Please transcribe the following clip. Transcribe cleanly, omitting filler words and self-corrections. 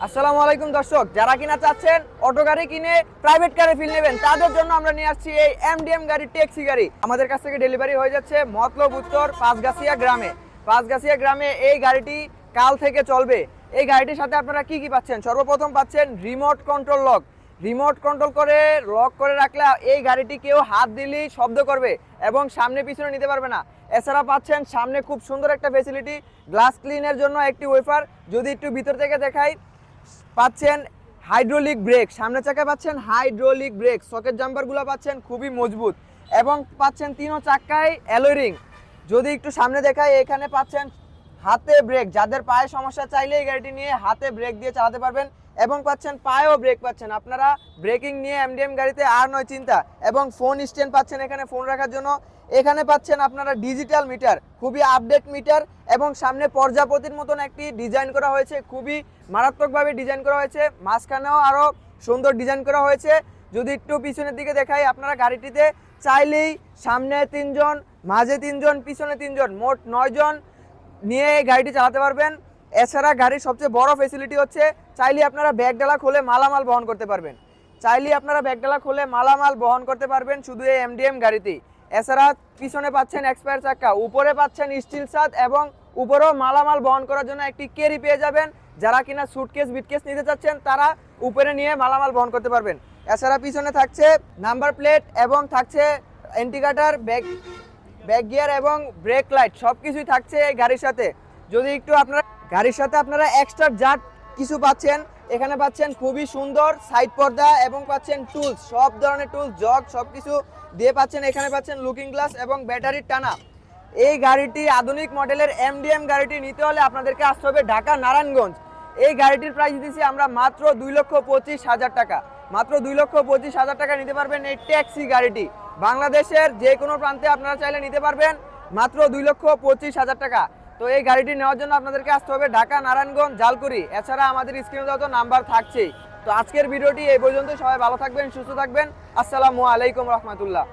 আসসালামু আলাইকুম দর্শক, যারা কিনা চাচ্ছেন অটো গাড়ি কিনে প্রাইভেট কারে ফিল নেবেন তাদের জন্য আমরা নিয়ে আসছি এই এমডিএম গাড়ি, ট্যাক্সি গাড়ি। আমাদের কাছ থেকে ডেলিভারি হয়ে যাচ্ছে মতলব উত্তর পাঁচগাছিয়া গ্রামে। পাঁচগাছিয়া গ্রামে এই গাড়িটি কাল থেকে চলবে। এই গাড়িটির সাথে আপনারা কি কি পাচ্ছেন? সর্বপ্রথম পাচ্ছেন remote control lock. Remote control করে লক করে রাখলে এই গাড়িটি কেউ হাত দিলেই শব্দ করবে এবং সামনে পিছনে নিতে পারবে না। এছাড়া পাচ্ছেন সামনে খুব সুন্দর একটা ফ্যাসিলিটি, গ্লাস ক্লিনের জন্য একটি ওয়েফার। যদি একটু ভিতর থেকে দেখাই, পাচ্ছেন হাইড্রোলিক ব্রেক, সামনে চাকায় পাচ্ছেন হাইড্রোলিক ব্রেক, সকেট জাম্পারগুলো পাচ্ছেন খুবই মজবুত এবং পাচ্ছেন তিনও চাকায় অ্যালয় রিং। যদি একটু সামনে দেখাই, এখানে পাচ্ছেন হাতে ব্রেক, যাদের পায়ে সমস্যা চাইলে এই গাড়িটি নিয়ে হাতে ব্রেক দিয়ে চালাতে পারবেন এবং পাচ্ছেন পায়েও ব্রেক পাচ্ছেন। আপনারা ব্রেকিং নিয়ে এমডিএম গাড়িতে আর নয় চিন্তা। এবং ফোন স্ট্যান্ড পাচ্ছেন এখানে ফোন রাখার জন্য। এখানে পাচ্ছেন আপনারা ডিজিটাল মিটার, খুবই আপডেট মিটার এবং সামনে প্রজাপতির মতন একটি ডিজাইন করা হয়েছে, খুবই মারাত্মকভাবে ডিজাইন করা হয়েছে। মাঝখানেও আরও সুন্দর ডিজাইন করা হয়েছে। যদি একটু পিছনের দিকে দেখাই, আপনারা গাড়িটিতে চাইলেই সামনে 3 জন, মাঝে 3 জন, পিছনে 3 জন, মোট 9 জন নিয়ে গাড়িটি চালাতে পারবেন। এছাড়া গাড়ির সবচেয়ে বড় ফ্যাসিলিটি হচ্ছে চাইলে আপনারা ব্যাগ ডালা খুলে মালামাল বহন করতে পারবেন। শুধু এই এমডিএম গাড়িতেই। এছাড়া পিছনে পাচ্ছেন এক্সপায়ার চাকা, উপরে পাচ্ছেন স্টিল ছাদ এবং উপরেও মালামাল বহন করার জন্য একটি ক্যারি পেয়ে যাবেন। যারা কিনা সুটকেস বিটকেস নিতে চাচ্ছেন তারা উপরে নিয়ে মালামাল বহন করতে পারবেন। এছাড়া পিছনে থাকছে নাম্বার প্লেট এবং থাকছে ইন্ডিকেটর, ব্যাক গিয়ার এবং ব্রেক লাইট, সব কিছুই থাকছে এই গাড়ির সাথে। যদি একটু আপনারা গাড়ির সাথে আপনারা এক্সট্রা জাট কিছু পাচ্ছেন, এখানে পাচ্ছেন খুবই সুন্দর সাইড পর্দা এবং পাচ্ছেন টুলস, সব ধরনের টুলস, জগ সব কিছু দিয়ে পাচ্ছেন। এখানে পাচ্ছেন লুকিং গ্লাস এবং ব্যাটারির টানা। এই গাড়িটি আধুনিক মডেলের এমডিএম গাড়িটি নিতে হলে আপনাদেরকে আসতে হবে ঢাকা নারায়ণগঞ্জ। এই গাড়িটির প্রাইস দিচ্ছি আমরা মাত্র 2,25,000 টাকা। মাত্র 2,25,000 টাকা নিতে পারবেন এই ট্যাক্সি গাড়িটি। বাংলাদেশের যে কোনো প্রান্তে আপনারা চাইলে নিতে পারবেন মাত্র 2,25,000 টাকা। তো এই গাড়িটি নেওয়ার জন্য আপনাদেরকে আসতে হবে ঢাকা নারায়ণগঞ্জ জালকুড়ি। এছাড়া আমাদের স্ক্রিনে দেওয়া তো নাম্বার থাকছেই। তো আজকের ভিডিওটি এই পর্যন্ত। সবাই ভালো থাকবেন, সুস্থ থাকবেন। আসসালামু আলাইকুম রহমতুল্লাহ।